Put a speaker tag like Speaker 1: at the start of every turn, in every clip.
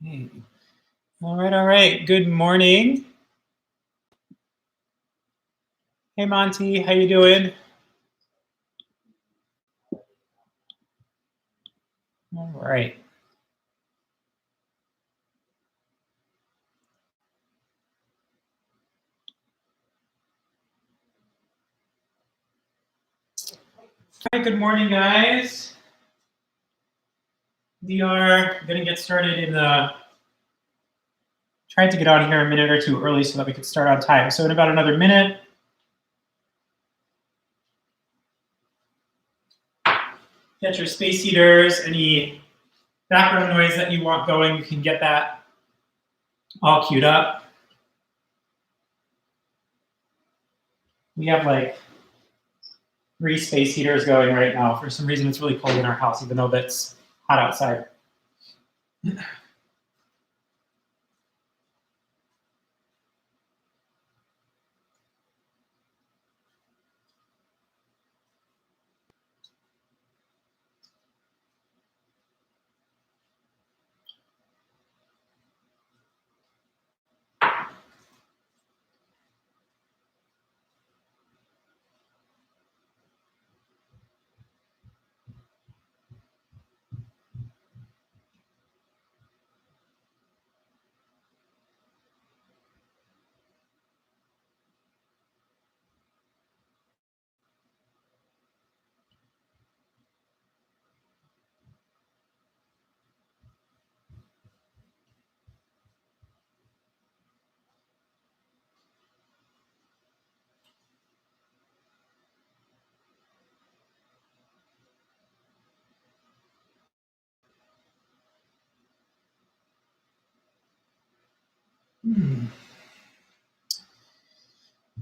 Speaker 1: Hey. All right. Good morning. Hey, Monty. How you doing? All right. All right. Good morning, guys. We are going to get started in the. Tried to get out of here a minute or two early so that we could start on time. So in about another minute, get your space heaters. Any background noise that you want going, you can get that all queued up. We have like 3 space heaters going right now. For some reason, it's really cold in our house, even though it's hot outside.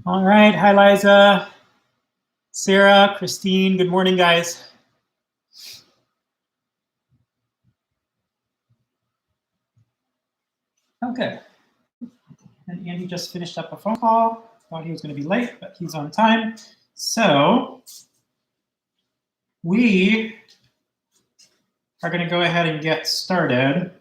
Speaker 1: All right. Hi, Liza. Sarah, Christine, good morning, guys. Okay. And Andy just finished up a phone call. Thought he was going to be late, but he's on time. So we are going to go ahead and get started.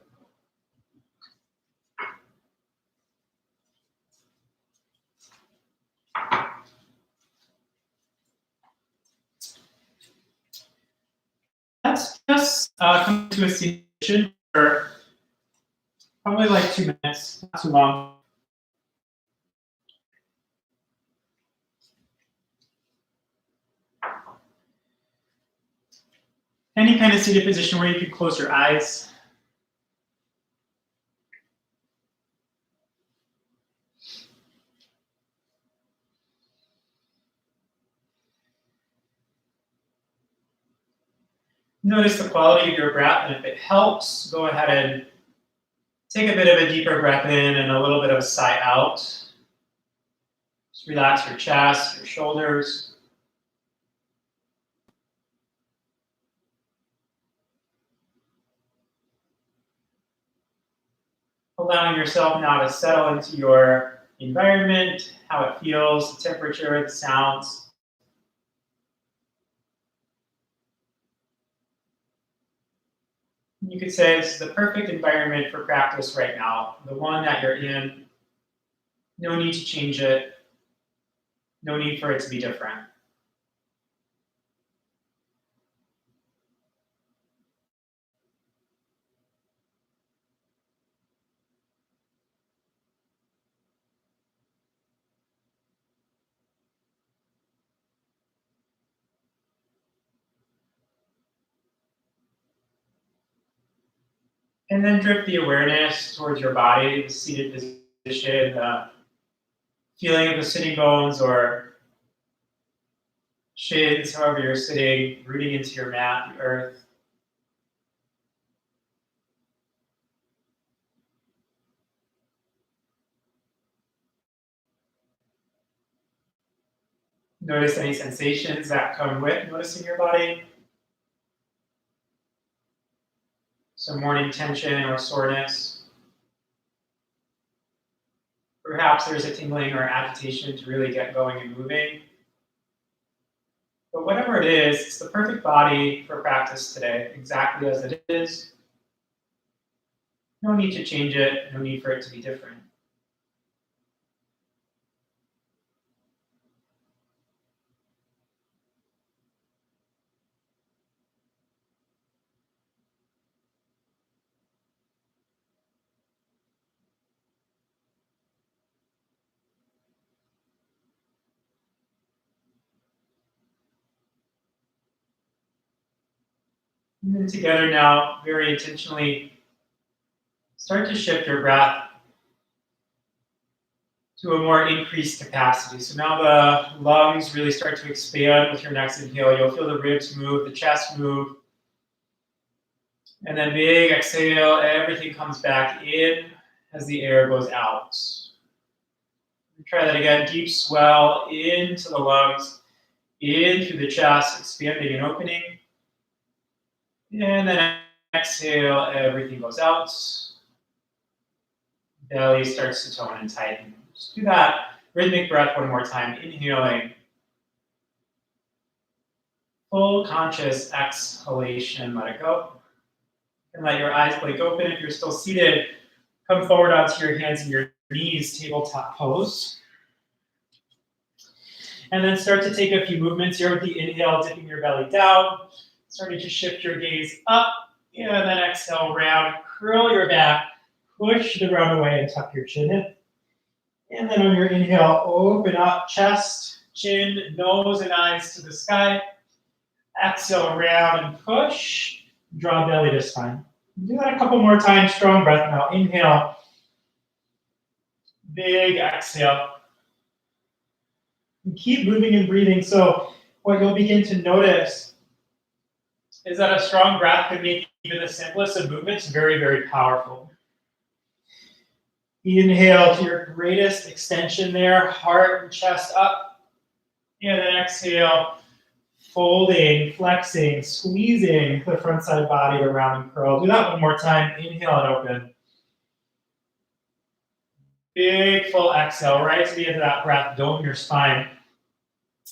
Speaker 1: Let's just come to a situation for probably like 2 minutes, not too long. Any kind of seated position where you can close your eyes. Notice the quality of your breath, and if it helps, go ahead and take a bit of a deeper breath in and a little bit of a sigh out. Just relax your chest, your shoulders. Allowing yourself now to settle into your environment, how it feels, the temperature, the sounds. You could say this is the perfect environment for practice right now, the one that you're in. No need to change it. No need for it to be different. And then drift the awareness towards your body, the seated position, feeling of the sitting bones or shins, however you're sitting, rooting into your mat, the earth. Notice any sensations that come with noticing your body. Some morning tension or soreness. Perhaps there's a tingling or agitation to really get going and moving. But whatever it is, it's the perfect body for practice today, exactly as it is. No need to change it, no need for it to be different. And then together now, very intentionally, start to shift your breath to a more increased capacity. So now the lungs really start to expand with your next inhale. You'll feel the ribs move, the chest move. And then big exhale, everything comes back in as the air goes out. Try that again, deep swell into the lungs, in through the chest, expanding and opening. And then exhale, everything goes out. Belly starts to tone and tighten. Just do that rhythmic breath one more time. Inhaling. Full conscious exhalation. Let it go. And let your eyes blink open. If you're still seated, come forward onto your hands and your knees, tabletop pose. And then start to take a few movements here with the inhale, dipping your belly down. Starting to shift your gaze up. And then exhale, round. Curl your back. Push the ground away and tuck your chin in. And then on your inhale, open up chest, chin, nose, and eyes to the sky. Exhale, around and push. Draw belly to spine. Do that a couple more times. Strong breath now. Inhale. Big exhale. And keep moving and breathing. So what you'll begin to notice is that a strong breath can make even the simplest of movements very, very powerful. Inhale to your greatest extension there, heart and chest up. And then exhale, folding, flexing, squeezing the front side body around and curl. Do that one more time. Inhale and open. Big full exhale right to the end of that breath. Dome your spine.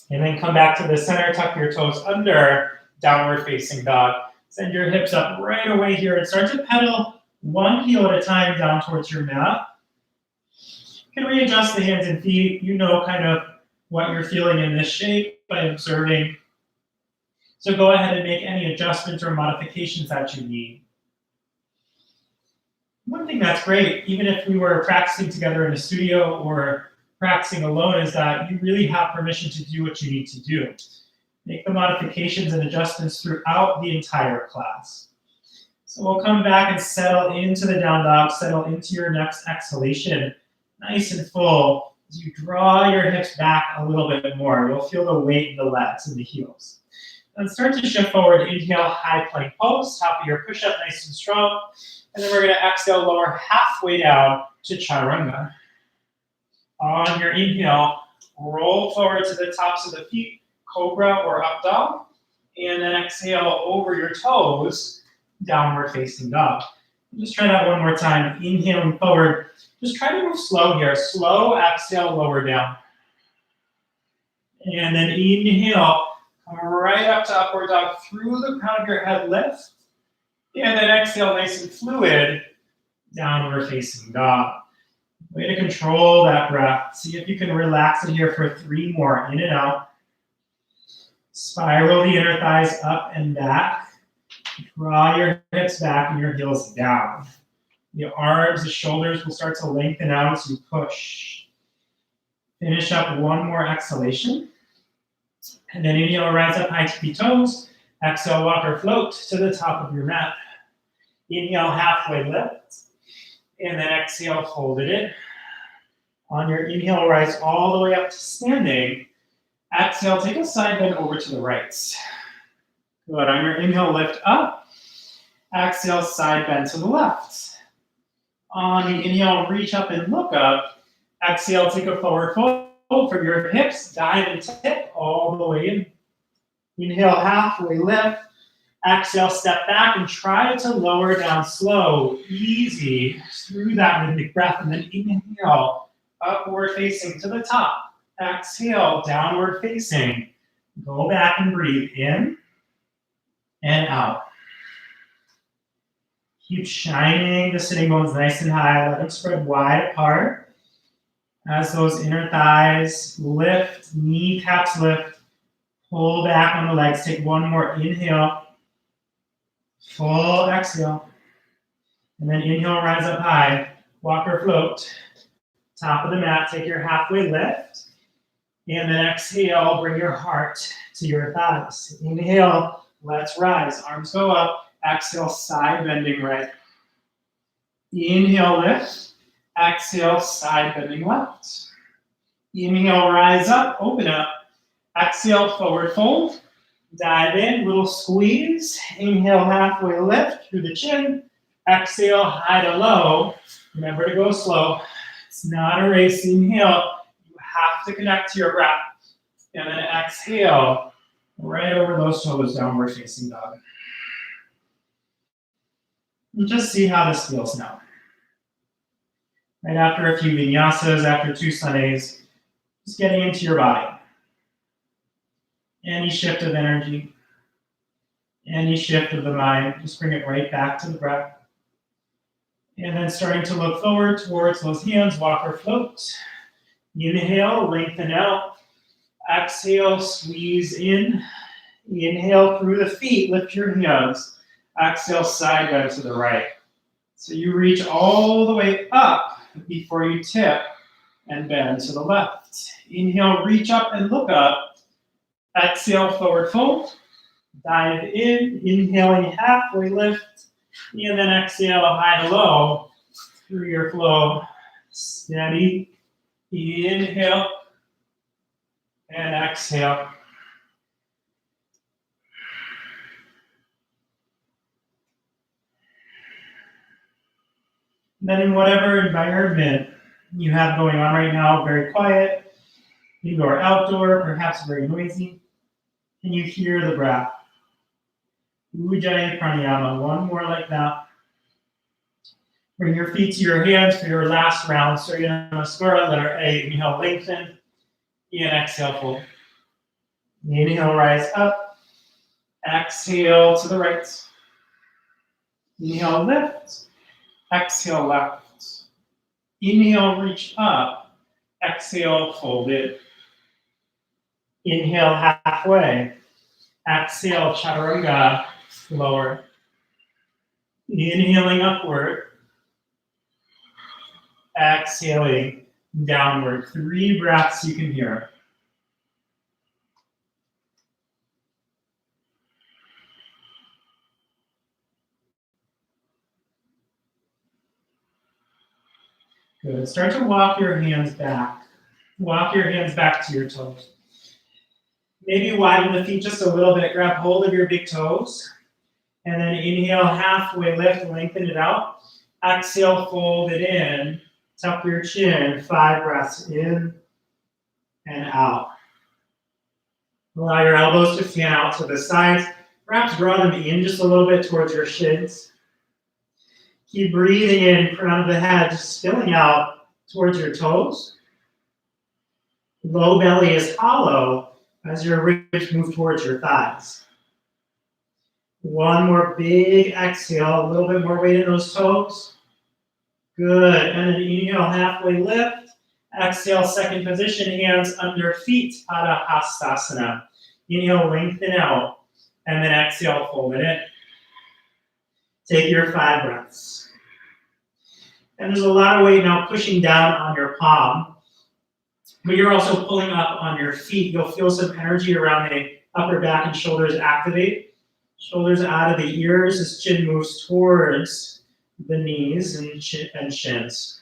Speaker 1: And then come back to the center, tuck your toes under, downward facing dog. Send your hips up right away here and start to pedal one heel at a time down towards your mat. You can readjust the hands and feet. You know kind of what you're feeling in this shape by observing. So go ahead and make any adjustments or modifications that you need. One thing that's great, even if we were practicing together in a studio or practicing alone, is that you really have permission to do what you need to do. Make the modifications and adjustments throughout the entire class. So we'll come back and settle into the down dog, settle into your next exhalation. Nice and full. As you draw your hips back a little bit more, you'll feel the weight in the legs and the heels. And start to shift forward. Inhale, high plank pose, top of your push-up, nice and strong. And then we're going to exhale, lower halfway down to chaturanga. On your inhale, roll forward to the tops of the feet, cobra or up dog. And then exhale over your toes, downward facing dog. Just try that one more time. Inhaling forward. Just try to move slow here. Slow exhale, lower down. And then inhale, come right up to upward dog through the crown of your head, lift. And then exhale, nice and fluid, downward facing dog. Way to control that breath. See if you can relax it here for 3 more. In and out. Spiral the inner thighs up and back. Draw your hips back and your heels down. The arms, the shoulders will start to lengthen out as you push. Finish up one more exhalation. And then inhale, rise up high tippy toes. Exhale, walk or float to the top of your mat. Inhale, halfway lift. And then exhale, fold it in. On your inhale, rise all the way up to standing. Exhale, take a side bend over to the right. Good. On your inhale, lift up. Exhale, side bend to the left. On the inhale, reach up and look up. Exhale, take a forward fold from your hips. Dive and tip all the way in. Inhale, halfway lift. Exhale, step back and try to lower down slow, easy, through that rhythmic breath. And then inhale, upward facing to the top. Exhale, downward facing. Go back and breathe in and out. Keep shining the sitting bones nice and high. Let them spread wide apart. As those inner thighs lift, kneecaps lift, pull back on the legs. Take one more inhale. Full exhale. And then inhale, rise up high. Walk or float. Top of the mat, take your halfway lift. And then exhale, bring your heart to your thighs. Inhale, let's rise. Arms go up. Exhale, side bending right. Inhale, lift. Exhale, side bending left. Inhale, rise up, open up. Exhale, forward fold. Dive in, little squeeze. Inhale, halfway lift through the chin. Exhale, high to low. Remember to go slow. It's not a race. Inhale, you have to connect to your breath. And then exhale, right over those toes, downward facing dog. And just see how this feels now. Right after a few vinyasas, after 2 Sundays, just getting into your body. Any shift of energy, any shift of the mind, just bring it right back to the breath. And then starting to look forward towards those hands, walk or float. Inhale, lengthen out. Exhale, squeeze in. Inhale through the feet, lift your hands. Exhale, side bend to the right. So you reach all the way up before you tip and bend to the left. Inhale, reach up and look up. Exhale, forward fold. Dive in, inhaling halfway lift. And then exhale, high to low through your flow. Steady. Inhale and exhale. Then in whatever environment you have going on right now, very quiet, indoor, outdoor, perhaps very noisy, can you hear the breath? Ujjayi pranayama, one more like that. Bring your feet to your hands for your last round. Surya Namaskara, letter A. Inhale, lengthen. And exhale, fold. Inhale, rise up. Exhale to the right. Inhale, lift. Exhale, left. Inhale, reach up. Exhale, fold it. Inhale, halfway. Exhale, chaturanga, lower. Inhaling upward. Exhaling downward. 3 breaths you can hear. Good. Start to walk your hands back. Walk your hands back to your toes. Maybe widen the feet just a little bit. Grab hold of your big toes. And then inhale, halfway lift, lengthen it out. Exhale, fold it in. Tuck your chin. 5 breaths in and out. Allow your elbows to fan out to the sides. Perhaps draw them in just a little bit towards your shins. Keep breathing in, crown of the head, just spilling out towards your toes. Low belly is hollow as your ribs move towards your thighs. One more big exhale, a little bit more weight in those toes. Good, and then inhale, halfway lift. Exhale, second position, hands under feet, Adha Hastasana. Inhale, lengthen out, and then exhale, fold it in. Take your 5 breaths. And there's a lot of weight now pushing down on your palm, but you're also pulling up on your feet. You'll feel some energy around the upper back and shoulders activate. Shoulders out of the ears as chin moves towards the knees and shins.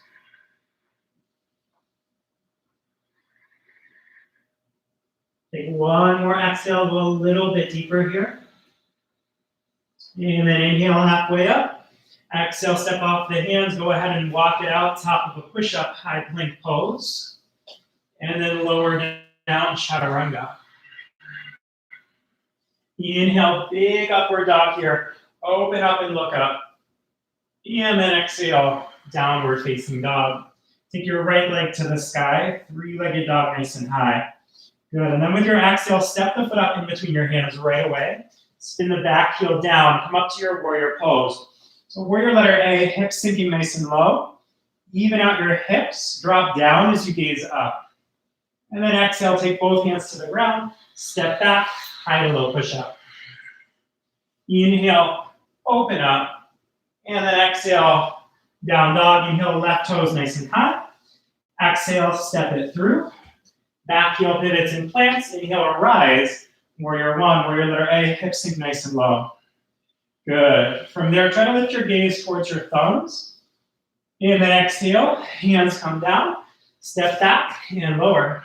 Speaker 1: Take one more exhale, go a little bit deeper here. And then inhale halfway up. Exhale, step off the hands, go ahead and walk it out, top of a push-up, high plank pose. And then lower down, chaturanga. Inhale, big upward dog here. Open up and look up. And then exhale, downward facing dog. Take your right leg to the sky, 3-legged dog nice and high. Good, and then with your exhale, step the foot up in between your hands right away. Spin the back heel down, come up to your warrior pose. So warrior letter A, hips sinking nice and low. Even out your hips, drop down as you gaze up. And then exhale, take both hands to the ground, step back, high to low push-up. Inhale, open up, and then exhale, down dog. Inhale, left toes nice and high. Exhale, step it through. Back heel pivots and plants. Inhale, rise. Warrior one, warrior letter A, hips sink nice and low. Good. From there, try to lift your gaze towards your thumbs. And then exhale, hands come down, step back, and lower.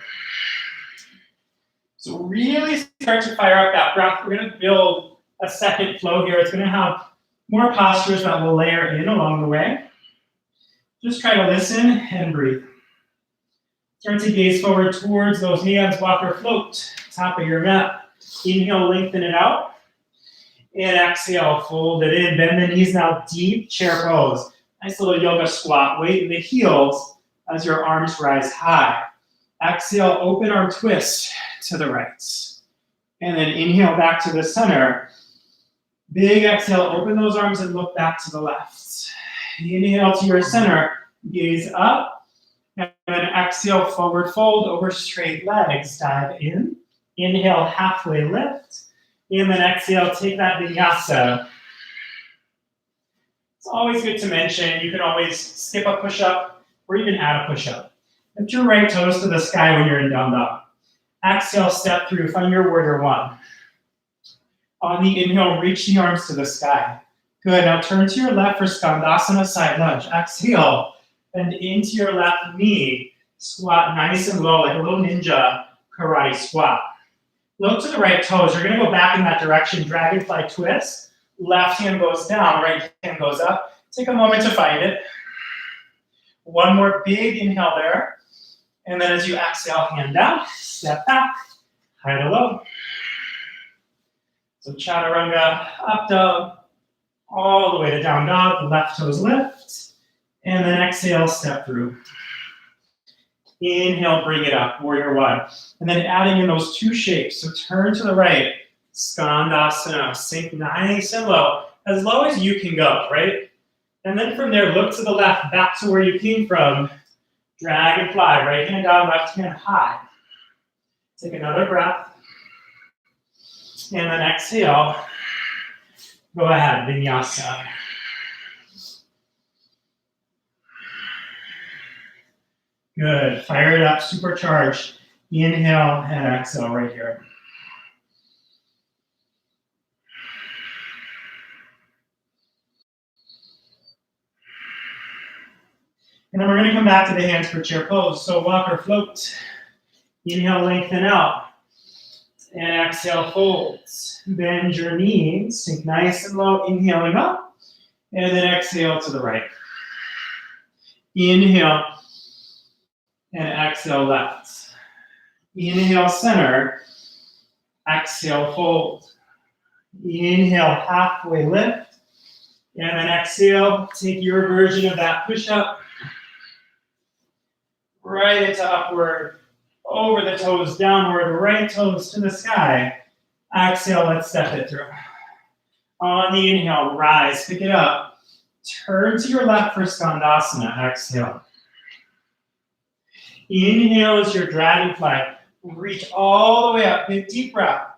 Speaker 1: So really start to fire up that breath. We're going to build a second flow here. It's going to have more postures that will layer in along the way. Just try to listen and breathe. Start to gaze forward towards those hands, walk or float, top of your mat. Inhale, lengthen it out. And exhale, fold it in. Bend the knees now, deep chair pose. Nice little yoga squat. Weight in the heels as your arms rise high. Exhale, open arm twist to the right. And then inhale back to the center. Big exhale, open those arms and look back to the left. Inhale to your center, gaze up. And then exhale, forward fold over straight legs. Dive in. Inhale, halfway lift. And then exhale, take that vinyasa. It's always good to mention, you can always skip a push-up or even add a push-up. Lift your right toes to the sky when you're in down dog. Exhale, step through, find your warrior one. On the inhale, reach the arms to the sky. Good, now turn to your left for Skandasana side lunge. Exhale, bend into your left knee. Squat nice and low, like a little ninja karate squat. Look to the right toes. You're going to go back in that direction. Dragonfly twist. Left hand goes down, right hand goes up. Take a moment to find it. One more big inhale there. And then as you exhale, hand down, step back, high to low. So chaturanga, up dog, all the way to down dog. The left toes lift. And then exhale, step through. Inhale, bring it up, warrior one. And then adding in those two shapes. So turn to the right, Skandasana, sink nice and low as you can go, right? And then from there, look to the left, back to where you came from. Dragonfly, right hand down, left hand high. Take another breath. And then exhale. Go ahead, vinyasa. Good, fire it up, supercharge. Inhale and exhale right here. And then we're going to come back to the hands for chair pose. So walk or float. Inhale, lengthen out. And exhale, fold. Bend your knees, sink nice and low, inhaling up. And then exhale to the right. Inhale. And exhale, left. Inhale, center. Exhale, fold. Inhale, halfway lift. And then exhale, take your version of that push-up. Right into upward, over the toes, downward, right toes to the sky. Exhale, let's step it through. On the inhale, rise, pick it up. Turn to your left for Skandasana, exhale. Inhale as your dragonfly. Reach all the way up, big deep breath.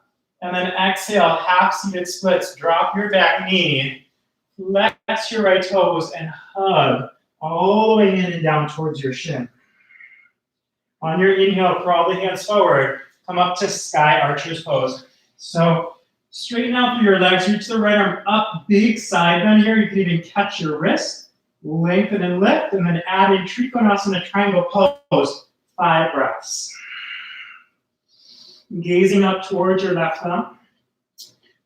Speaker 1: And then exhale, half-seated splits. Drop your back knee. Flex your right toes and hug all the way in and down towards your shin. On your inhale, crawl the hands forward. Come up to sky archer's pose. So straighten out through your legs. Reach the right arm up. Big side bend here. You can even catch your wrist. Lengthen and lift. And then add in Trikonasana triangle pose. 5 breaths. Gazing up towards your left thumb.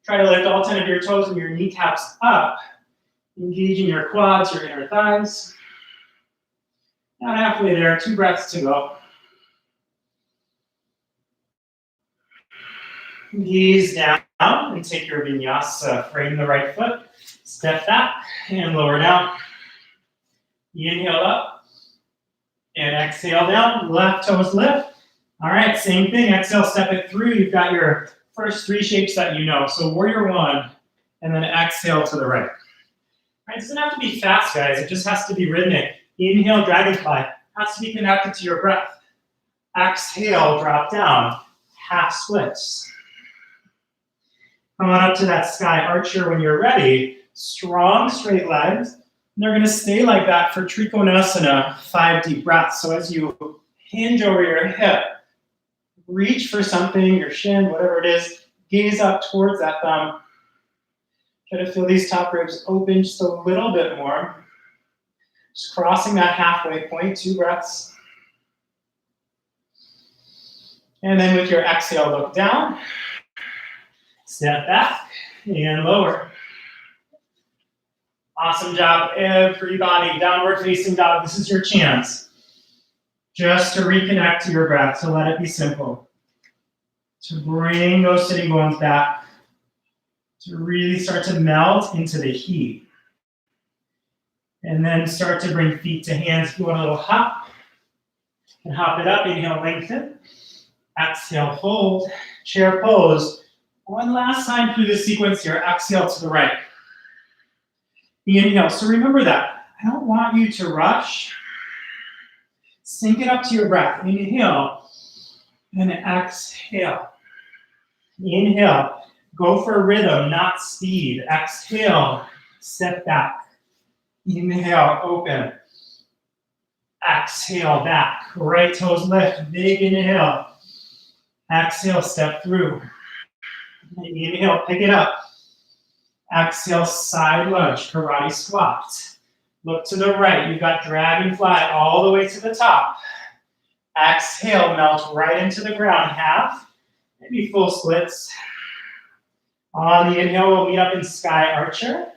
Speaker 1: Try to lift all 10 of your toes and your kneecaps up. Engaging your quads, your inner thighs. Not halfway there. 2 breaths to go. Gaze down and take your vinyasa. Frame the right foot. Step back and lower down. Inhale up. And exhale down. Left toes lift. All right, same thing. Exhale, step it through. You've got your first 3 shapes that you know. So warrior one. And then exhale to the right. Right? It doesn't have to be fast, guys. It just has to be rhythmic. Inhale, dragonfly. Has to be connected to your breath. Exhale, drop down. Half splits. Come on up to that sky archer when you're ready. Strong, straight legs. And they're going to stay like that for Trikonasana, 5 deep breaths. So as you hinge over your hip, reach for something, your shin, whatever it is, gaze up towards that thumb. Try to feel these top ribs open just a little bit more. Just crossing that halfway point, 2 breaths. And then with your exhale, look down. Step back and lower. Awesome job, everybody. Downward facing dog. This is your chance. Just to reconnect to your breath, to let it be simple. To bring those sitting bones back. To really start to melt into the heat. And then start to bring feet to hands. If you want a little hop, and hop it up. Inhale, lengthen. Exhale, fold. Chair pose. One last time through this sequence here. Exhale to the right. Inhale. So remember that. I don't want you to rush. Sync it up to your breath. Inhale. And exhale. Inhale. Go for rhythm, not speed. Exhale. Step back. Inhale, open. Exhale, back. Right toes lift. Big inhale. Exhale, step through. Inhale, pick it up. Exhale, side lunge, karate squat. Look to the right. You've got dragonfly all the way to the top. Exhale, melt right into the ground. Half, maybe full splits. On the inhale, we'll meet up in sky archer.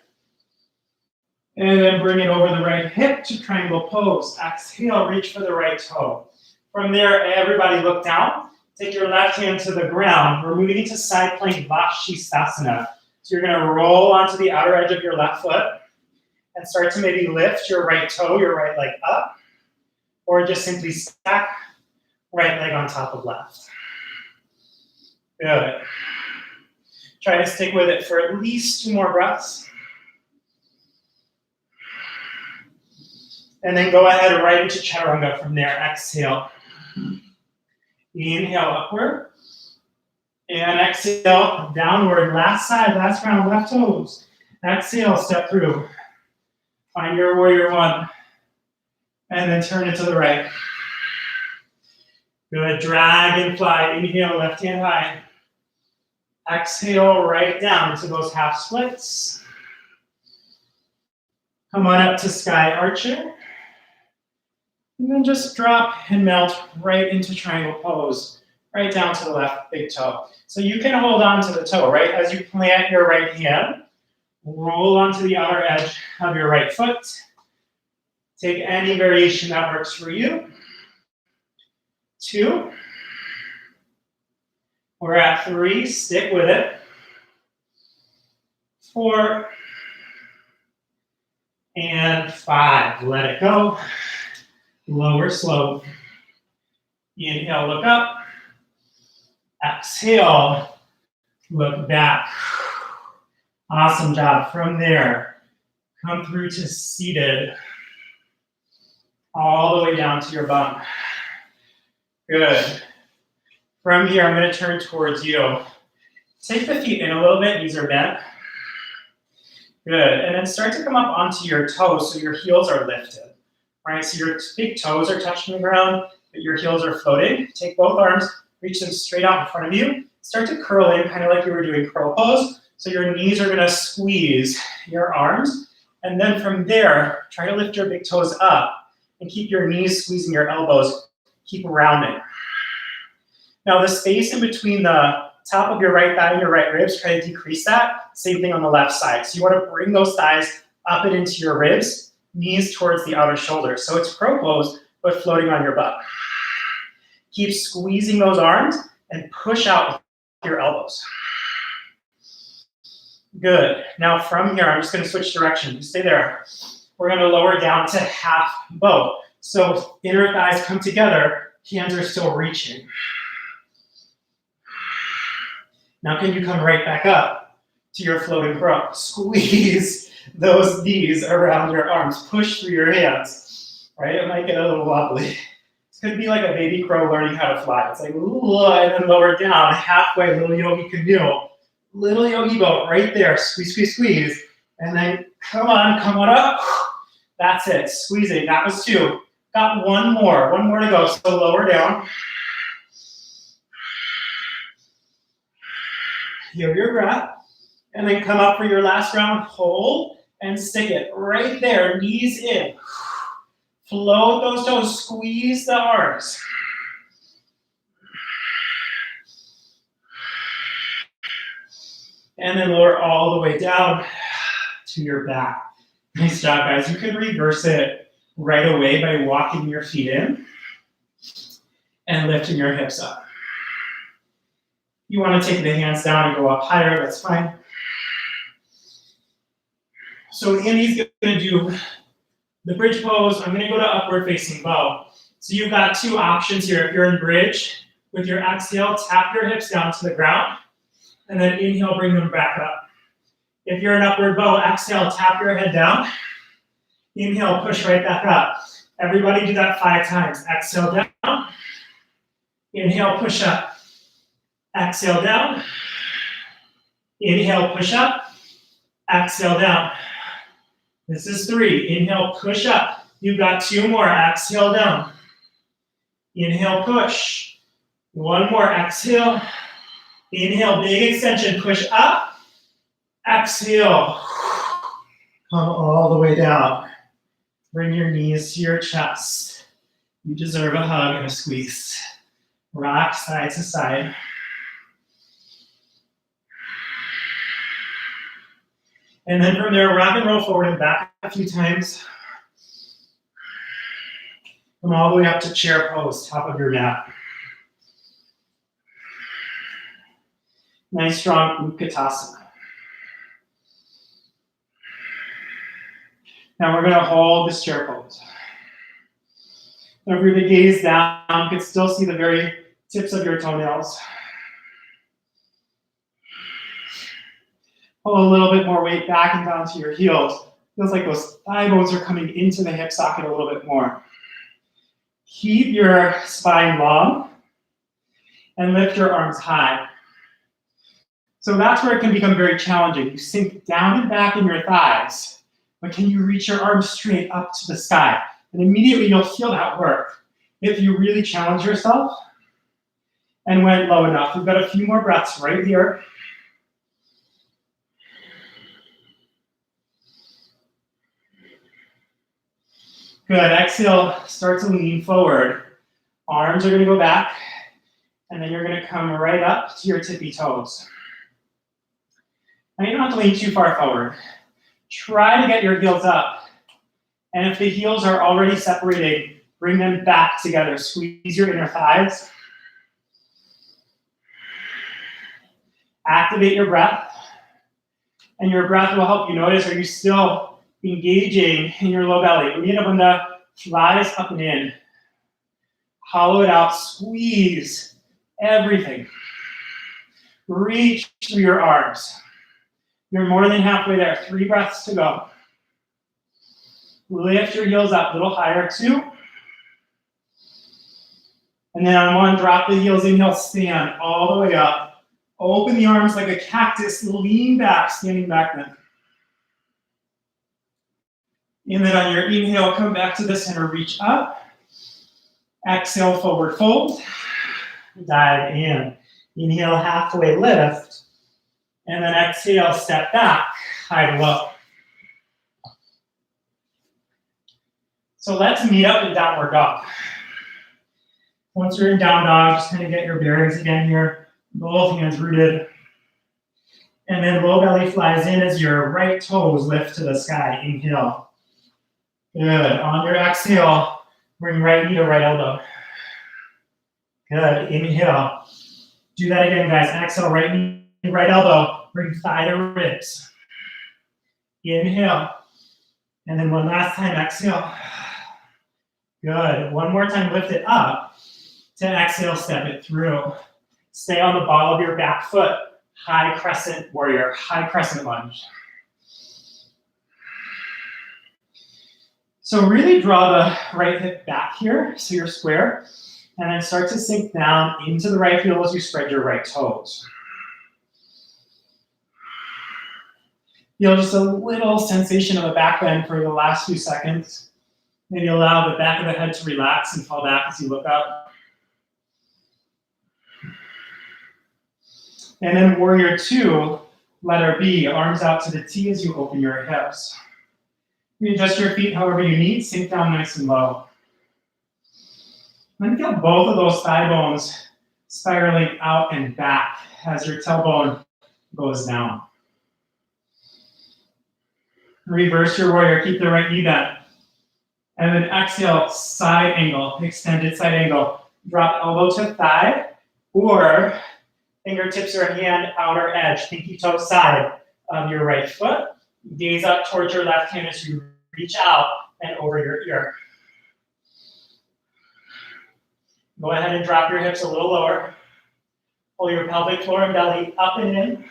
Speaker 1: And then bring it over the right hip to triangle pose. Exhale, reach for the right toe. From there, everybody look down. Take your left hand to the ground. We're moving into side plank Vashisthasana. So you're going to roll onto the outer edge of your left foot and start to maybe lift your right toe, your right leg up, or just simply stack right leg on top of left. Good. Try to stick with it for at least 2 more breaths. And then go ahead and right into chaturanga from there. Exhale. Inhale upward. And exhale downward. Last side, last round, left toes. Exhale, step through. Find your warrior 1. And then turn it to the right. Good. Dragonfly. Inhale, left hand high. Exhale, right down to those half splits. Come on up to sky archer. And then just drop and melt right into triangle pose, right down to the left big toe. So you can hold on to the toe, right? As you plant your right hand, roll onto the outer edge of your right foot. Take any variation that works for you. 2. We're at 3, stick with it. 4. And 5, let it go. Lower slow. Inhale, look up. Exhale, look back. Awesome job. From there, come through to seated. All the way down to your bum. Good. From here, I'm going to turn towards you. Take the feet in a little bit. Knees are bent. Good. And then start to come up onto your toes so your heels are lifted. Right, so your big toes are touching the ground, but your heels are floating. Take both arms, reach them straight out in front of you. Start to curl in, kind of like you were doing curl pose. So your knees are gonna squeeze your arms. And then from there, try to lift your big toes up and keep your knees squeezing your elbows. Keep rounding. Now the space in between the top of your right thigh and your right ribs, try to decrease that. Same thing on the left side. So you wanna bring those thighs up and into your ribs. Knees towards the outer shoulder. So it's crow pose, but floating on your butt. Keep squeezing those arms and push out with your elbows. Good. Now from here, I'm just going to switch direction. You stay there. We're going to lower down to half bow. So inner thighs come together, hands are still reaching. Now can you come right back up to your floating crow? Squeeze those knees around your arms. Push through your hands, right? It might get a little wobbly. This could be like a baby crow learning how to fly. It's like, ooh, and then lower down, halfway, little yogi canoe. Little yogi boat right there, squeeze, squeeze, squeeze. And then come on up. That's it, squeezing. That was 2. Got one more to go. So lower down. Hear your breath. And then come up for your last round. Hold and stick it right there, knees in. Float those toes, squeeze the arms. And then lower all the way down to your back. Nice job, guys. You can reverse it right away by walking your feet in and lifting your hips up. You want to take the hands down and go up higher, that's fine. So Andy's going to do the bridge pose. I'm going to go to upward facing bow. So you've got 2 options here. If you're in bridge, with your exhale, tap your hips down to the ground, and then inhale, bring them back up. If you're in upward bow, exhale, tap your head down. Inhale, push right back up. Everybody do that 5 times. Exhale down. Inhale, push up. Exhale down. Inhale, push up. Exhale down. This is 3. Inhale, push up. You've got 2 more. Exhale down. Inhale, push. 1 more. Exhale. Inhale, big extension. Push up. Exhale. Come all the way down. Bring your knees to your chest. You deserve a hug and a squeeze. Rock side to side. And then from there, rock and roll forward and back a few times. Come all the way up to chair pose, top of your mat. Nice strong Utkatasana. Now we're going to hold this chair pose. Now if you're to gaze down, you can still see the very tips of your toenails. Pull a little bit more weight back and down to your heels. Feels like those thigh bones are coming into the hip socket a little bit more. Keep your spine long and lift your arms high. So that's where it can become very challenging. You sink down and back in your thighs, but can you reach your arms straight up to the sky? And immediately you'll feel that work. If you really challenge yourself and went low enough. We've got a few more breaths right here. Good, exhale, start to lean forward. Arms are gonna go back, and then you're gonna come right up to your tippy toes. Now you don't have to lean too far forward. Try to get your heels up. And if the heels are already separated, bring them back together. Squeeze your inner thighs. Activate your breath. And your breath will help you notice, are you still engaging in your low belly? Uddiyana flies up and in. Hollow it out, squeeze everything. Reach through your arms. You're more than halfway there. 3 breaths to go. Lift your heels up a little higher, 2. And then on 1, drop the heels, inhale, stand all the way up. Open the arms like a cactus, lean back, standing back then. And then on your inhale, come back to the center, reach up. Exhale, forward fold. Dive in. Inhale, halfway lift. And then exhale, step back, high to low. So let's meet up in downward dog. Once you're in down dog, just kind of get your bearings again here. Both hands rooted. And then low belly flies in as your right toes lift to the sky. Inhale. Good. On your exhale, bring right knee to right elbow. Good. Inhale. Do that again, guys. Exhale, right knee, right elbow. Bring thigh to ribs. Inhale. And then one last time, exhale. Good. One more time, lift it up. To exhale, step it through. Stay on the ball of your back foot. High crescent warrior, high crescent lunge. So really draw the right hip back here, so you're square, and then start to sink down into the right heel as you spread your right toes. Feel just a little sensation of a back bend for the last few seconds. Maybe allow the back of the head to relax and fall back as you look up. And then warrior two, letter B, arms out to the T as you open your hips. You adjust your feet however you need, sink down nice and low. Then feel both of those thigh bones spiraling out and back as your tailbone goes down. Reverse your warrior, keep the right knee bent. And then exhale, side angle, extended side angle. Drop elbow to thigh, or fingertips or hand outer edge, pinky toe side of your right foot. Gaze up towards your left hand as you reach out and over your ear. Go ahead and drop your hips a little lower. Pull your pelvic floor and belly up and in,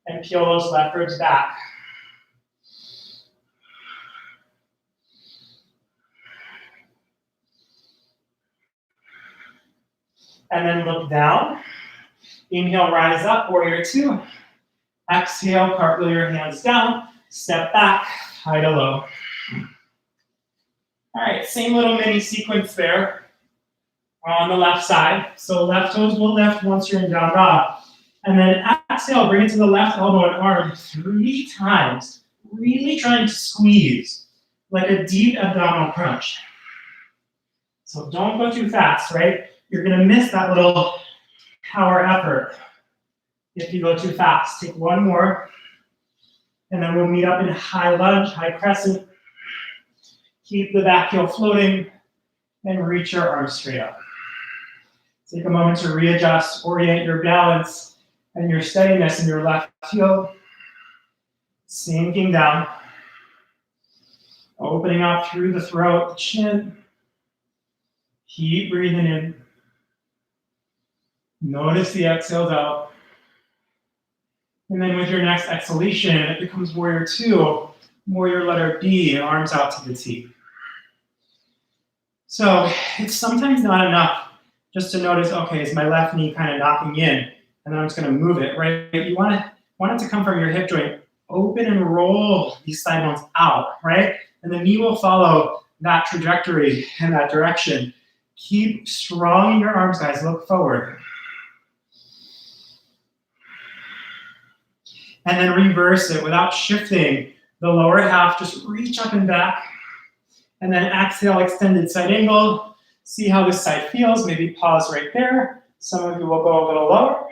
Speaker 1: and peel those left ribs back. And then look down. Inhale, rise up, warrior two. Exhale, cartwheel your hands down. Step back, high to low. All right, same little mini sequence there on the left side. So left toes will lift once you're in down dog. And then exhale, bring it to the left elbow and arm 3 times. Really trying to squeeze, like a deep abdominal crunch. So don't go too fast, right? You're gonna miss that little power effort if you go too fast. Take one more, and then we'll meet up in high lunge, high crescent. Keep the back heel floating, and reach your arms straight up. Take a moment to readjust, orient your balance and your steadiness in your left heel. Sinking down. Opening up through the throat, the chin. Keep breathing in. Notice the exhales out. And then with your next exhalation, it becomes warrior two, warrior letter B, arms out to the T. So it's sometimes not enough just to notice, okay, is my left knee kind of knocking in? And then I'm just gonna move it, right? You want it to come from your hip joint. Open and roll these thigh bones out, right? And the knee will follow that trajectory in that direction. Keep strong in your arms, guys, look forward. And then reverse it without shifting the lower half, just reach up and back. And then exhale, extended side angle. See how this side feels, maybe pause right there. Some of you will go a little lower.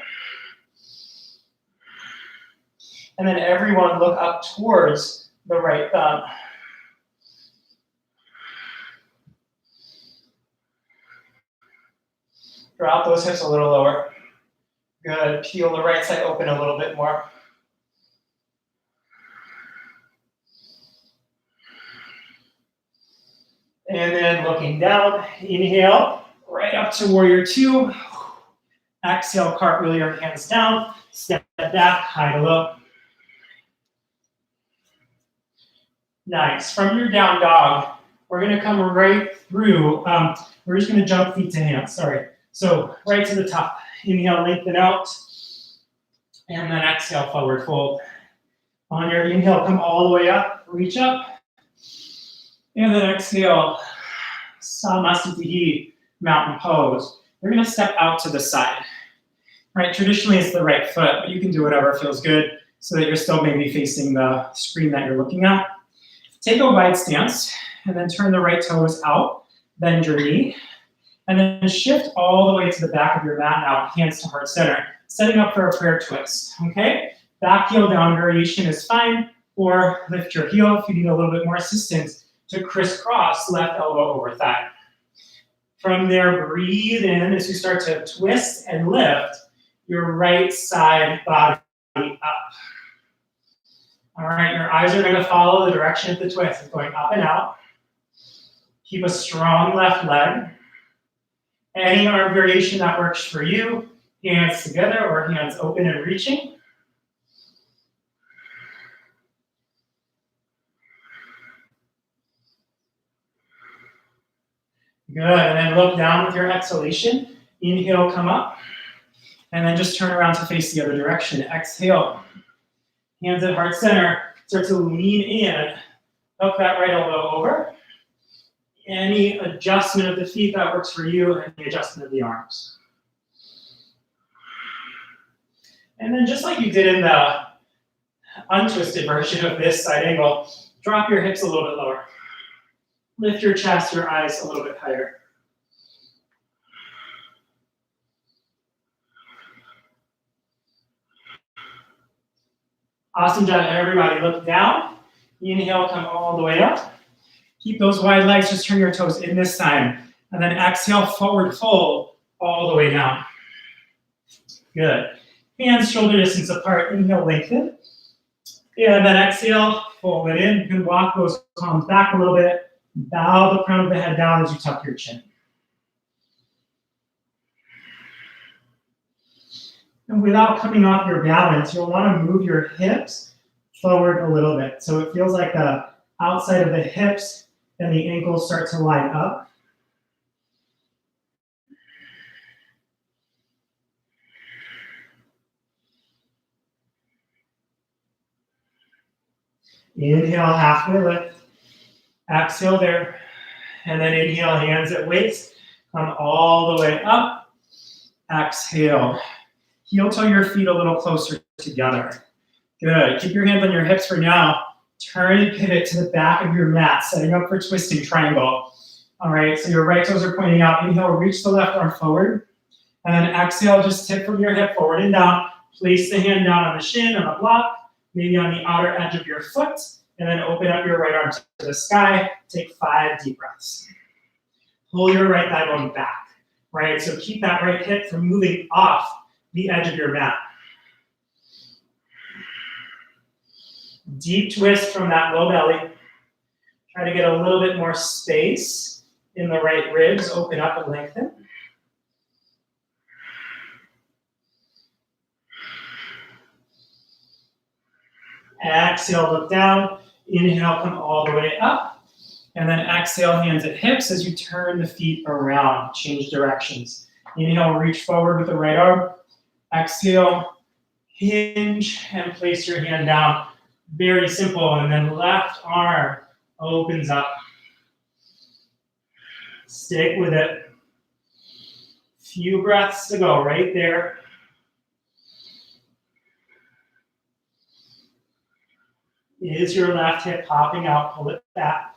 Speaker 1: And then everyone look up towards the right thumb. Drop those hips a little lower. Good, peel the right side open a little bit more. And then looking down, inhale, right up to warrior two. Exhale, cartwheel your hands down. Step back, high to low. Nice. From your down dog, we're gonna come right through. We're just gonna jump feet to hands, sorry. So right to the top. Inhale, lengthen out. And then exhale, forward fold. On your inhale, come all the way up, reach up. And then exhale, Samasthiti, mountain pose. You're gonna step out to the side. Right, traditionally it's the right foot, but you can do whatever feels good so that you're still maybe facing the screen that you're looking at. Take a wide stance, and then turn the right toes out, bend your knee, and then shift all the way to the back of your mat now, hands to heart center, setting up for a prayer twist, okay? Back heel down variation is fine, or lift your heel if you need a little bit more assistance to crisscross left elbow over thigh. From there, breathe in as you start to twist and lift your right side body up. All right, your eyes are gonna follow the direction of the twist. It's going up and out. Keep a strong left leg. Any arm variation that works for you, hands together or hands open and reaching. Good, and then look down with your exhalation. Inhale, come up. And then just turn around to face the other direction. Exhale. Hands at heart center. Start to lean in. Hook that right elbow over. Any adjustment of the feet that works for you, and the adjustment of the arms. And then just like you did in the untwisted version of this side angle, drop your hips a little bit lower. Lift your chest, your eyes a little bit higher. Awesome job, everybody. Look down. Inhale, come all the way up. Keep those wide legs, just turn your toes in this time. And then exhale, forward fold all the way down. Good. Hands shoulder distance apart. Inhale, lengthen. And then exhale, fold it in. You can walk those palms back a little bit. Bow the crown of the head down as you tuck your chin. And without coming off your balance, you'll want to move your hips forward a little bit. So it feels like the outside of the hips and the ankles start to line up. Inhale, halfway lift. Exhale there. And then inhale, hands at waist. Come all the way up. Exhale. Heel toe your feet a little closer together. Good. Keep your hands on your hips for now. Turn and pivot to the back of your mat, setting up for twisting triangle. All right, so your right toes are pointing out. Inhale, reach the left arm forward. And then exhale, just tip from your hip forward and down. Place the hand down on the shin, on the block, maybe on the outer edge of your foot. And then open up your right arm to the sky. Take 5 deep breaths. Pull your right thigh bone back. Right, so keep that right hip from moving off the edge of your mat. Deep twist from that low belly. Try to get a little bit more space in the right ribs. Open up and lengthen. Exhale, look down. Inhale, come all the way up. And then exhale, hands at hips as you turn the feet around. Change directions. Inhale, reach forward with the right arm. Exhale, hinge, and place your hand down. Very simple. And then left arm opens up. Stick with it. Few breaths to go right there. Is your left hip popping out? Pull it back.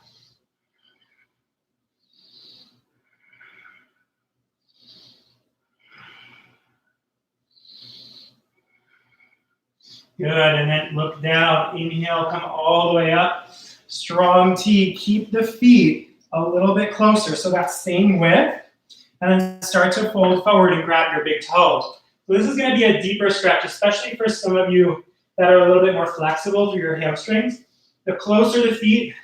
Speaker 1: Good, and then look down. Inhale, come all the way up. Strong T. Keep the feet a little bit closer, so that same width. And then start to fold forward and grab your big toes. So this is going to be a deeper stretch, especially for some of you that are a little bit more flexible through your hamstrings. The closer the feet,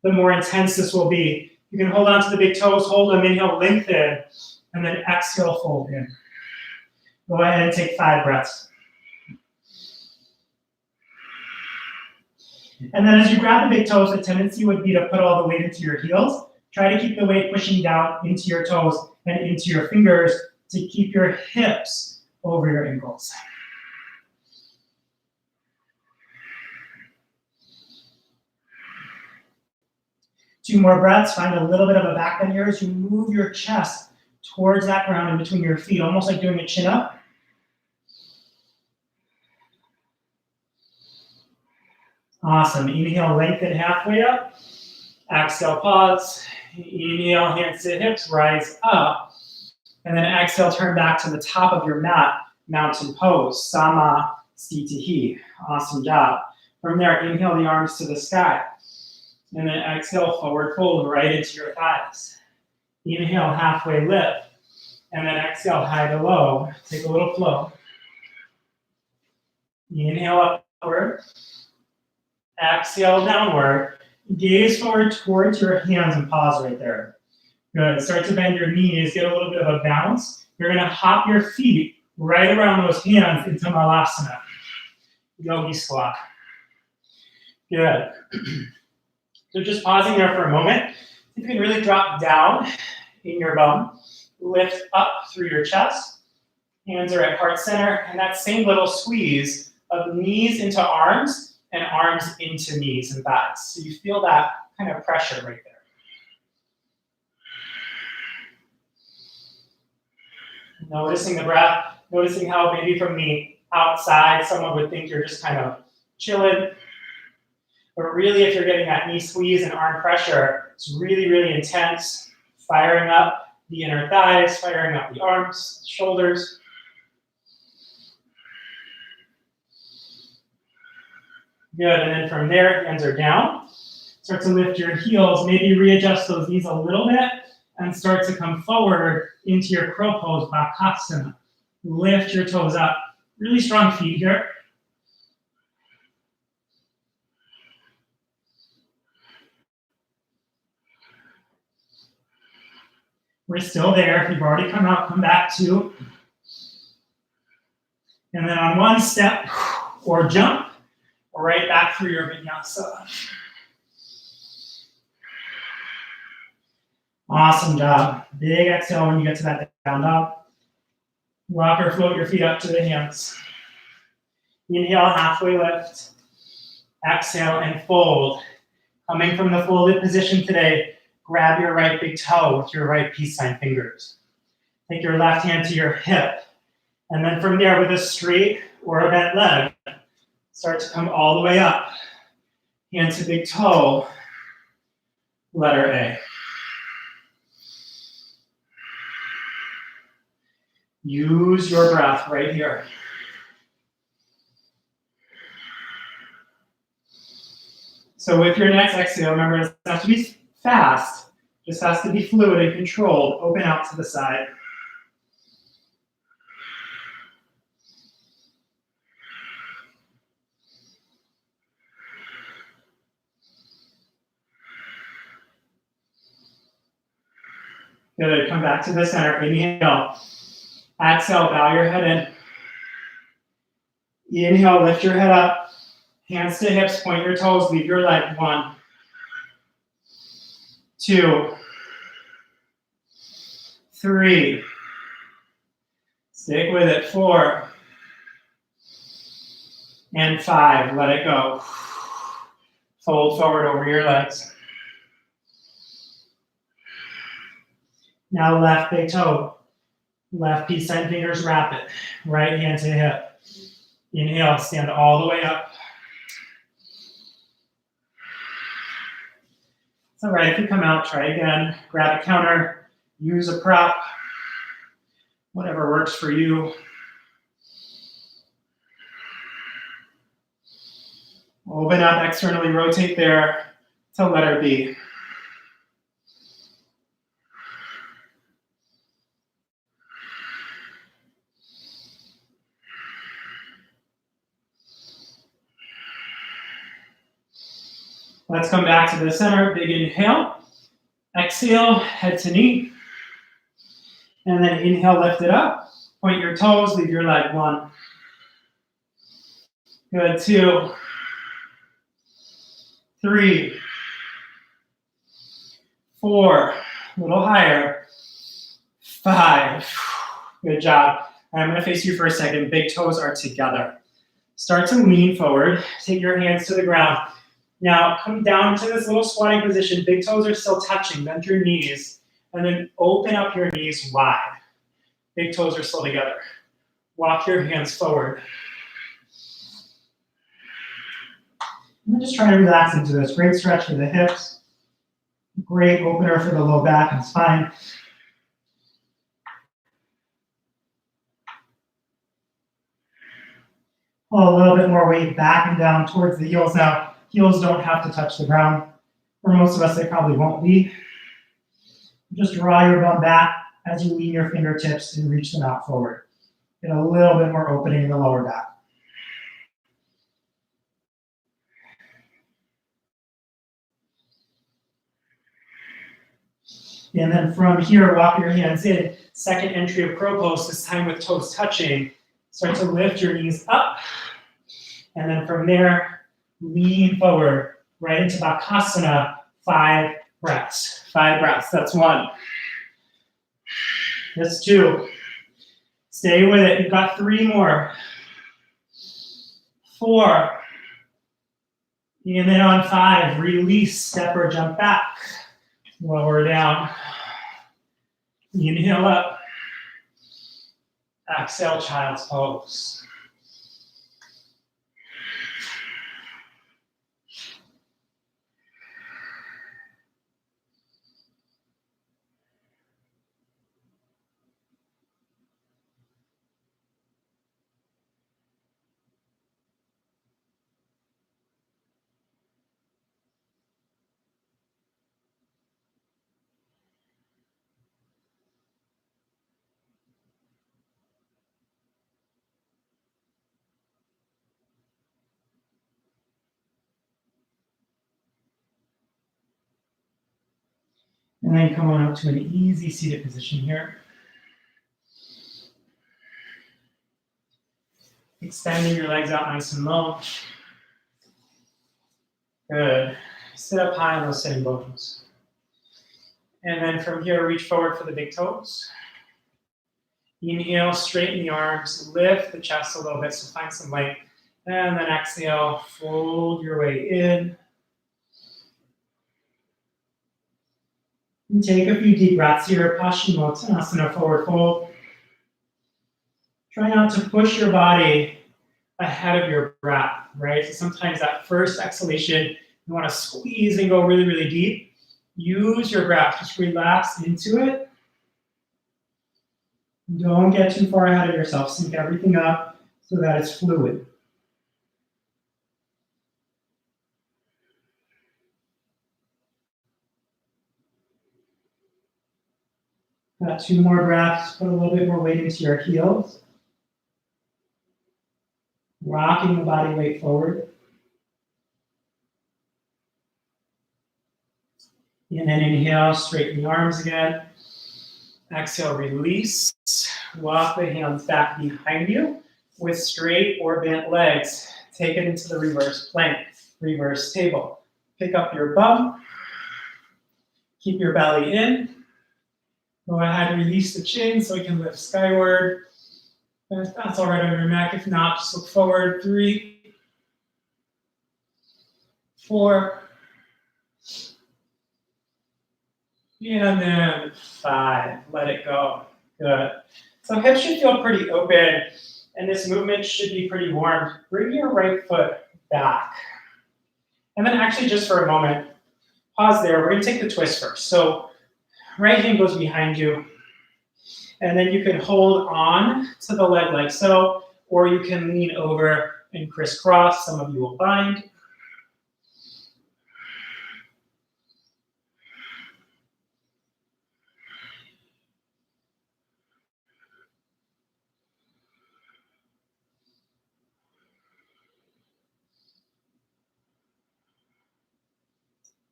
Speaker 1: the more intense this will be. You can hold on to the big toes, hold them, inhale, lengthen, and then exhale, fold in. Go ahead and take 5 breaths. And then as you grab the big toes, the tendency would be to put all the weight into your heels. Try to keep the weight pushing down into your toes and into your fingers to keep your hips over your ankles. Two more breaths. Find a little bit of a back bend here as you move your chest towards that ground in between your feet, almost like doing a chin up. Awesome. Inhale, lengthen halfway up. Exhale, pause. Inhale, hands to hips, rise up. And then exhale, turn back to the top of your mat, mountain pose, Sama Sthiti. Awesome job. From there, inhale the arms to the sky. And then exhale, forward fold right into your thighs. Inhale, halfway lift. And then exhale, high to low. Take a little flow. Inhale upward. Exhale downward. Gaze forward towards your hands and pause right there. Good. Start to bend your knees. Get a little bit of a bounce. You're going to hop your feet right around those hands into Malasana. Yogi squat. Good. So just pausing there for a moment. You can really drop down in your bum. Lift up through your chest. Hands are at heart center, and that same little squeeze of knees into arms and arms into knees and thighs. So you feel that kind of pressure right there. Noticing the breath, noticing how maybe from the outside someone would think you're just kind of chilling. But really, if you're getting that knee squeeze and arm pressure, it's really, really intense, firing up the inner thighs, firing up the arms, shoulders. Good, and then from there, hands are down. Start to lift your heels, maybe readjust those knees a little bit, and start to come forward into your crow pose, Bakasana. Lift your toes up. Really strong feet here. We're still there. If you've already come out, come back to. And then on one step or jump, right back through your vinyasa. Awesome job. Big exhale when you get to that down dog. Rock or float your feet up to the hands. Inhale, halfway lift. Exhale and fold. Coming from the folded position today, grab your right big toe with your right peace sign fingers. Take your left hand to your hip. And then from there, with a straight or a bent leg, start to come all the way up. Hand to big toe, letter A. Use your breath right here. So with your next exhale, remember, it doesn't have to be fast. It just has to be fluid and controlled. Open out to the side. Good, come back to the center. Inhale. Exhale, bow your head in. Inhale, lift your head up. Hands to hips, point your toes, leave your leg. 1, 2, 3. Stick with it. 4. And 5. Let it go. Fold forward over your legs. Now left big toe. Left peace sign fingers, wrap it. Right hand to hip. Inhale, stand all the way up. It's all right if you come out, try again. Grab a counter, use a prop, whatever works for you. Open up, externally rotate there to letter B. Let's come back to the center. Big inhale. Exhale, head to knee. And then inhale, lift it up. Point your toes, leave your leg. 1. Good. 2. 3. 4. A little higher. 5. Good job. I'm going to face you for a second. Big toes are together. Start to lean forward. Take your hands to the ground. Now come down to this little squatting position. Big toes are still touching. Bend your knees. And then open up your knees wide. Big toes are still together. Walk your hands forward. And then just try to relax into this. Great stretch for the hips. Great opener for the low back and spine. Pull a little bit more weight back and down towards the heels now. Heels don't have to touch the ground. For most of us, they probably won't be. Just draw your bum back as you lean your fingertips and reach them out forward. Get a little bit more opening in the lower back. And then from here, walk your hands in. Second entry of crow pose, this time with toes touching. Start to lift your knees up. And then from there, lean forward, right into Bakasana. 5 breaths. 5 breaths. That's 1, That's 2. Stay with it. You've got 3 more. 4. And then on 5, release, step or jump back. Lower down. Inhale up. Exhale, child's pose. And then come on up to an easy seated position here. Extending your legs out nice and low. Good. Sit up high on those sitting bones. And then from here, reach forward for the big toes. Inhale, straighten the arms, lift the chest a little bit, so find some length. And then exhale, fold your way in. And take a few deep breaths here, Paschimottanasana, forward fold. Try not to push your body ahead of your breath, right? So sometimes that first exhalation, you want to squeeze and go really, really deep. Use your breath, just relax into it. Don't get too far ahead of yourself. Sync everything up so that it's fluid. Got 2 more breaths. Put a little bit more weight into your heels. Rocking the body weight forward. And then inhale, straighten the arms again. Exhale, release. Walk the hands back behind you with straight or bent legs. Take it into the reverse plank, reverse table. Pick up your bum. Keep your belly in. Go ahead and release the chin so we can lift skyward. If that's all right on your neck, if not, just look forward. 3, 4, and then 5. Let it go. Good. So hips should feel pretty open, and this movement should be pretty warm. Bring your right foot back. And then actually just for a moment, pause there. We're going to take the twist first. So right hand goes behind you, and then you can hold on to the leg like so, or you can lean over and crisscross. Some of you will bind.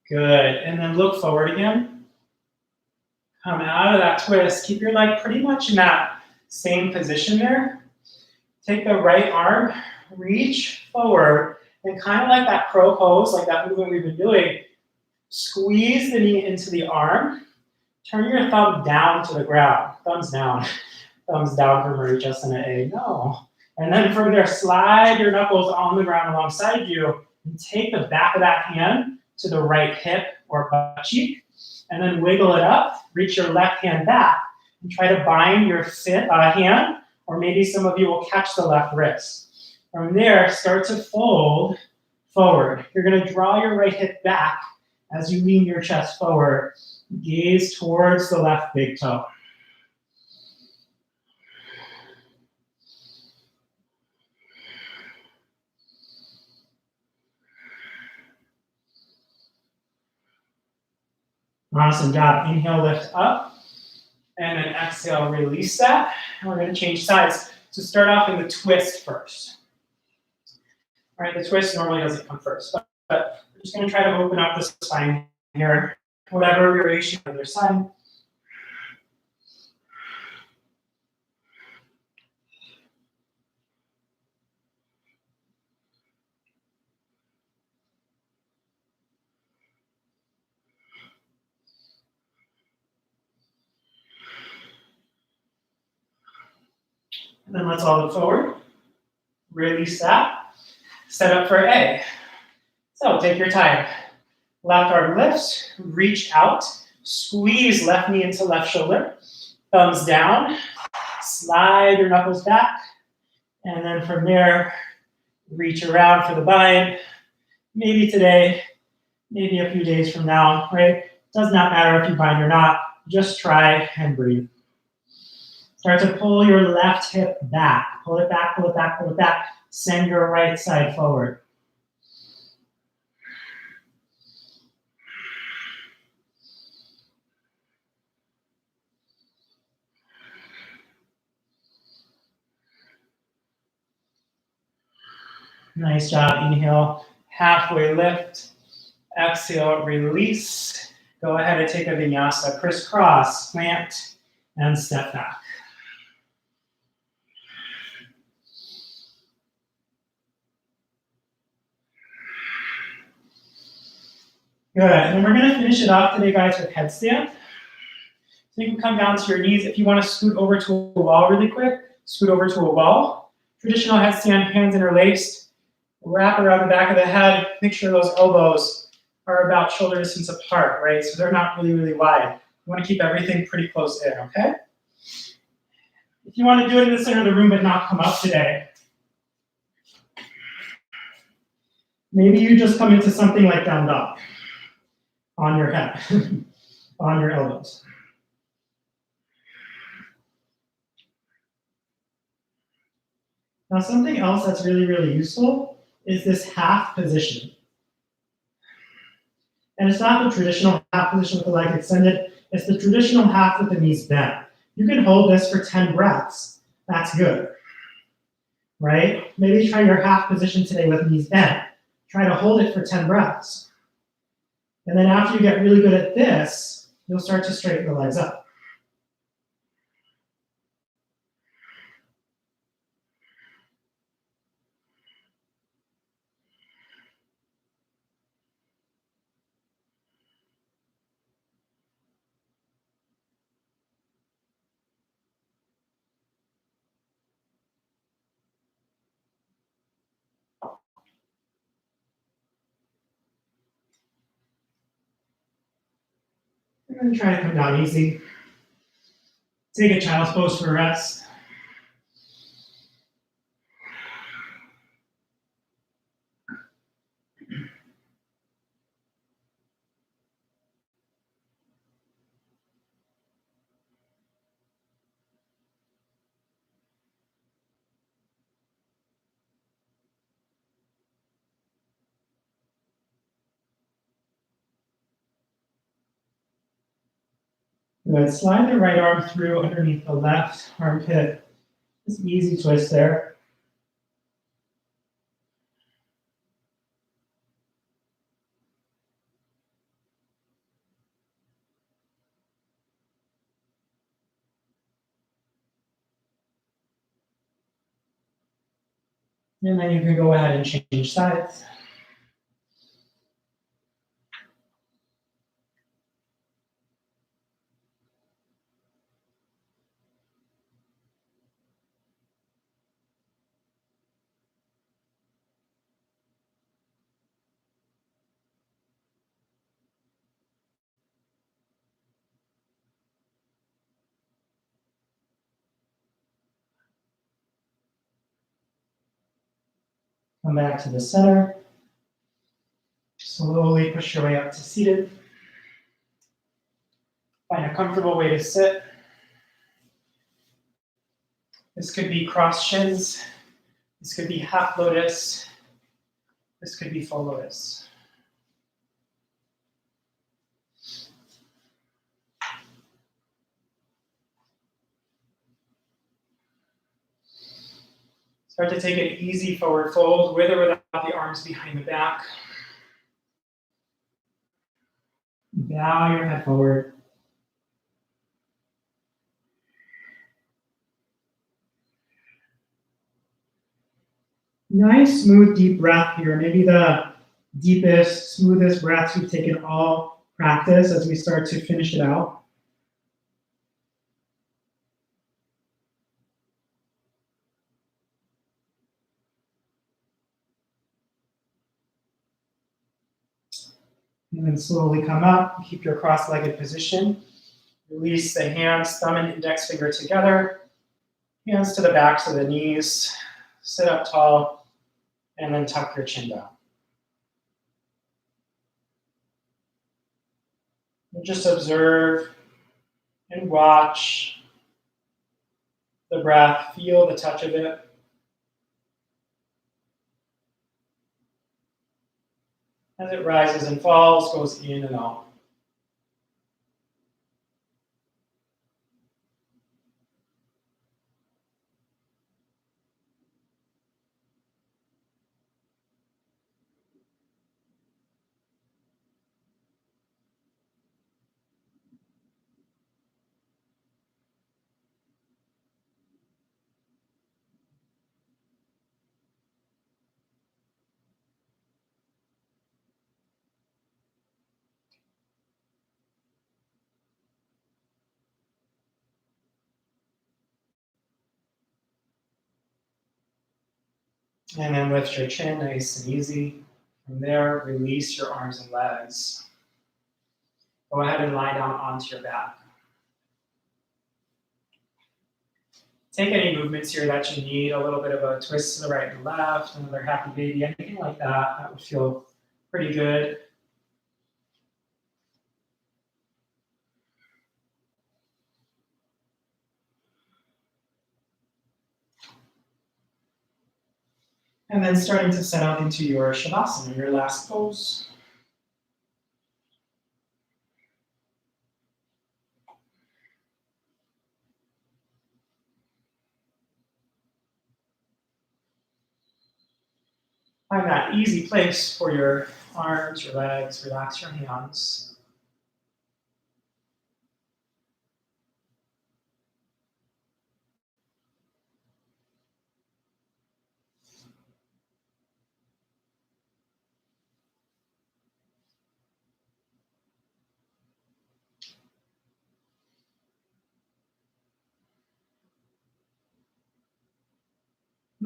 Speaker 1: Good, and then look forward again. Come out of that twist. Keep your leg pretty much in that same position there. Take the right arm, reach forward, and kind of like that crow pose, like that movement we've been doing, squeeze the knee into the arm. Turn your thumb down to the ground. Thumbs down. Thumbs down for Marichasana A. No. And then from there, slide your knuckles on the ground alongside you and take the back of that hand to the right hip or butt cheek, and then wiggle it up. Reach your left hand back and try to bind your hand, or maybe some of you will catch the left wrist. From there, start to fold forward. You're going to draw your right hip back as you lean your chest forward. Gaze towards the left big toe. Awesome job. Inhale, lift up. And then exhale, release that. And we're going to change sides. So start off in the twist first. All right, the twist normally doesn't come first, but we're just going to try to open up the spine here. Whatever variation on your side. Then let's all look forward. Release that. Set up for A. So take your time. Left arm lifts, reach out, squeeze left knee into left shoulder, thumbs down, slide your knuckles back, and then from there, reach around for the bind. Maybe today, maybe a few days from now, right? Does not matter if you bind or not, just try and breathe. Start to pull your left hip back. Pull it back, pull it back, pull it back. Send your right side forward. Nice job. Inhale, halfway lift. Exhale, release. Go ahead and take a vinyasa. Crisscross, plant, and step back. Good. And we're going to finish it off today, guys, with headstand. So you can come down to your knees. If you want to scoot over to a wall really quick, scoot over to a wall. Traditional headstand, hands interlaced. Wrap around the back of the head. Make sure those elbows are about shoulder distance apart, right? So they're not really, really wide. You want to keep everything pretty close in, okay? If you want to do it in the center of the room but not come up today, maybe you just come into something like down dog on your head, on your elbows. Now, something else that's really, really useful is this half position. And it's not the traditional half position with the leg extended, it's the traditional half with the knees bent. You can hold this for 10 breaths. That's good, right? Maybe try your half position today with knees bent. Try to hold it for 10 breaths. And then after you get really good at this, you'll start to straighten the legs up. And then try to come down easy. Take a child's pose for a rest. Good. Slide the right arm through underneath the left armpit. Just easy twist there. And then you can go ahead and change sides. Come back to the center. Slowly push your way up to seated. Find a comfortable way to sit. This could be cross shins. This could be half lotus. This could be full lotus. Start to take an easy forward fold with or without the arms behind the back. Bow your head forward. Nice, smooth, deep breath here. Maybe the deepest, smoothest breaths we've taken all practice as we start to finish it out. And then slowly come up, keep your cross-legged position. Release the hands, thumb and index finger together. Hands to the backs of the knees. Sit up tall, and then tuck your chin down. And just observe and watch the breath, feel the touch of it. As it rises and falls, goes in and out. And then lift your chin nice and easy. From there, release your arms and legs. Go ahead and lie down onto your back. Take any movements here that you need, a little bit of a twist to the right and left, another happy baby, anything like that. That would feel pretty good. And then starting to set out into your Shavasana, your last pose. Find that easy place for your arms, your legs, relax your hands.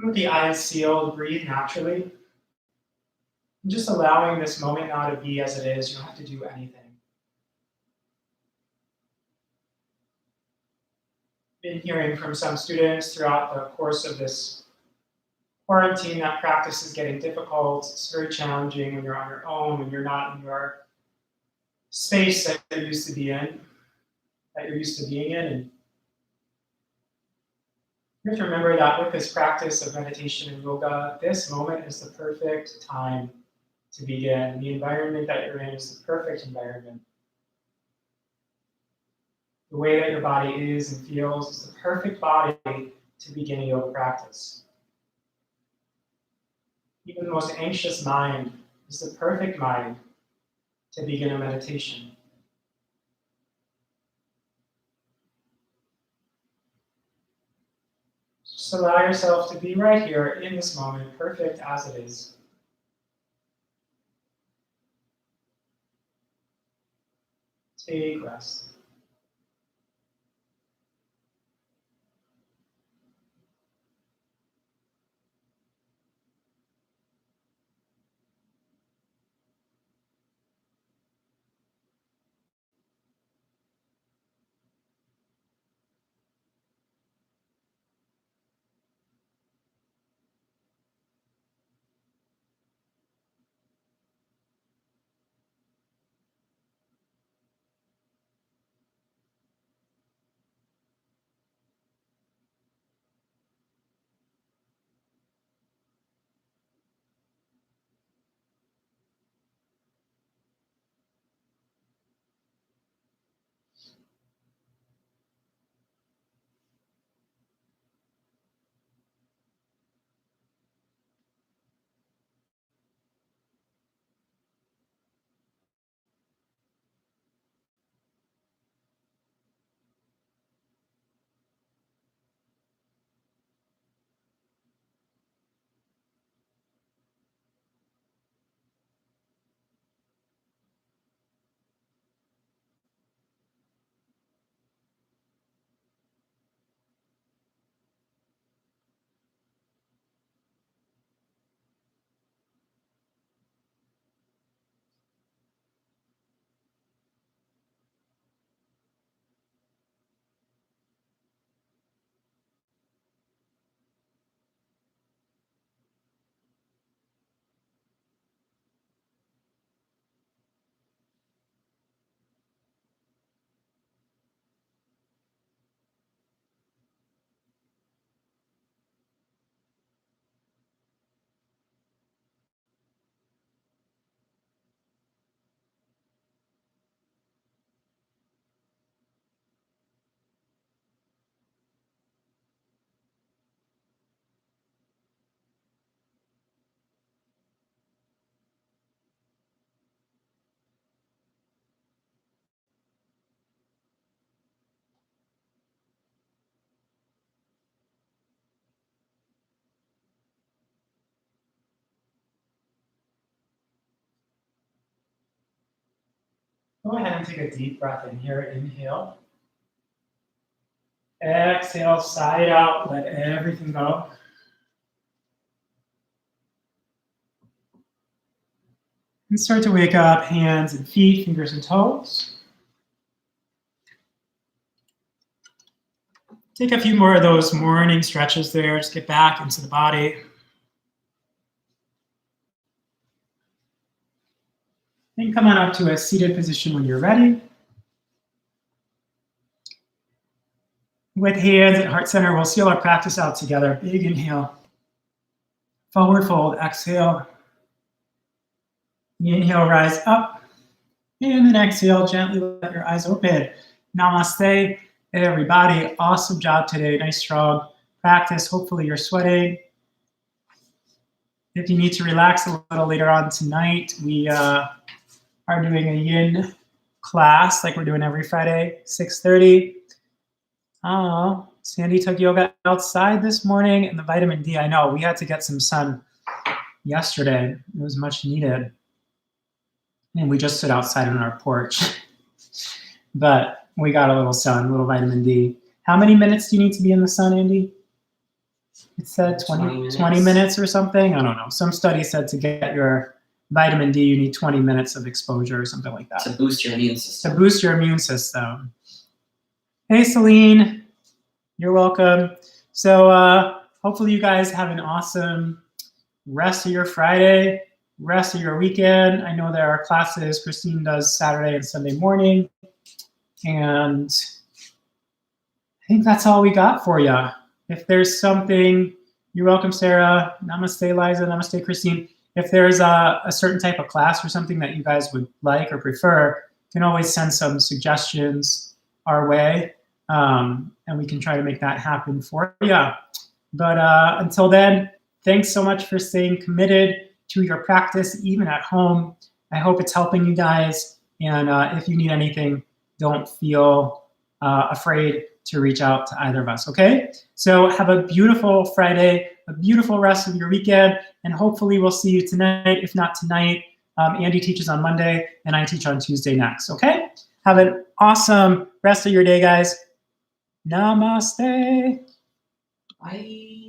Speaker 1: With the eyes sealed, breathe naturally. And just allowing this moment now to be as it is. You don't have to do anything. Been hearing from some students throughout the course of this quarantine that practice is getting difficult. It's very challenging when you're on your own, when you're not in your space that you're used to be in, that you're used to being in. And you have to remember that with this practice of meditation and yoga, this moment is the perfect time to begin. The environment that you're in is the perfect environment. The way that your body is and feels is the perfect body to begin a yoga practice. Even the most anxious mind is the perfect mind to begin a meditation. Just allow yourself to be right here in this moment, perfect as it is. Take rest. Go ahead and take a deep breath in here. Inhale. Exhale, side out, let everything go. And start to wake up, hands and feet, fingers and toes. Take a few more of those morning stretches there. Just get back into the body. Then come on up to a seated position when you're ready. With hands at heart center, we'll seal our practice out together. Big inhale. Forward fold, exhale. Inhale, rise up. And then exhale, gently let your eyes open. Namaste, everybody. Awesome job today. Nice, strong practice. Hopefully you're sweating. If you need to relax a little later on tonight, we are doing a yin class like we're doing every Friday, 6:30. Oh, Sandy took yoga outside this morning, and the vitamin D, I know, we had to get some sun yesterday. It was much needed. And we just stood outside on our porch. But we got a little sun, a little vitamin D. How many minutes do you need to be in the sun, Andy? It said 20 minutes or something? I don't know. Some study said to get your vitamin D, you need 20 minutes of exposure or something like that.
Speaker 2: To boost your immune system.
Speaker 1: To boost your immune system. Hey, Celine. You're welcome. So hopefully you guys have an awesome rest of your Friday, rest of your weekend. I know there are classes Christine does Saturday and Sunday morning. And I think that's all we got for you. If there's something, you're welcome, Sarah. Namaste, Liza. Namaste, Christine. If there's a certain type of class or something that you guys would like or prefer, you can always send some suggestions our way, and we can try to make that happen for you. But until then, thanks so much for staying committed to your practice, even at home. I hope it's helping you guys. And if you need anything, don't feel afraid to reach out to either of us, okay? So have a beautiful Friday, a beautiful rest of your weekend, and hopefully we'll see you tonight. If not tonight, Andy teaches on Monday, and I teach on Tuesday next, okay? Have an awesome rest of your day, guys. Namaste.
Speaker 2: Bye.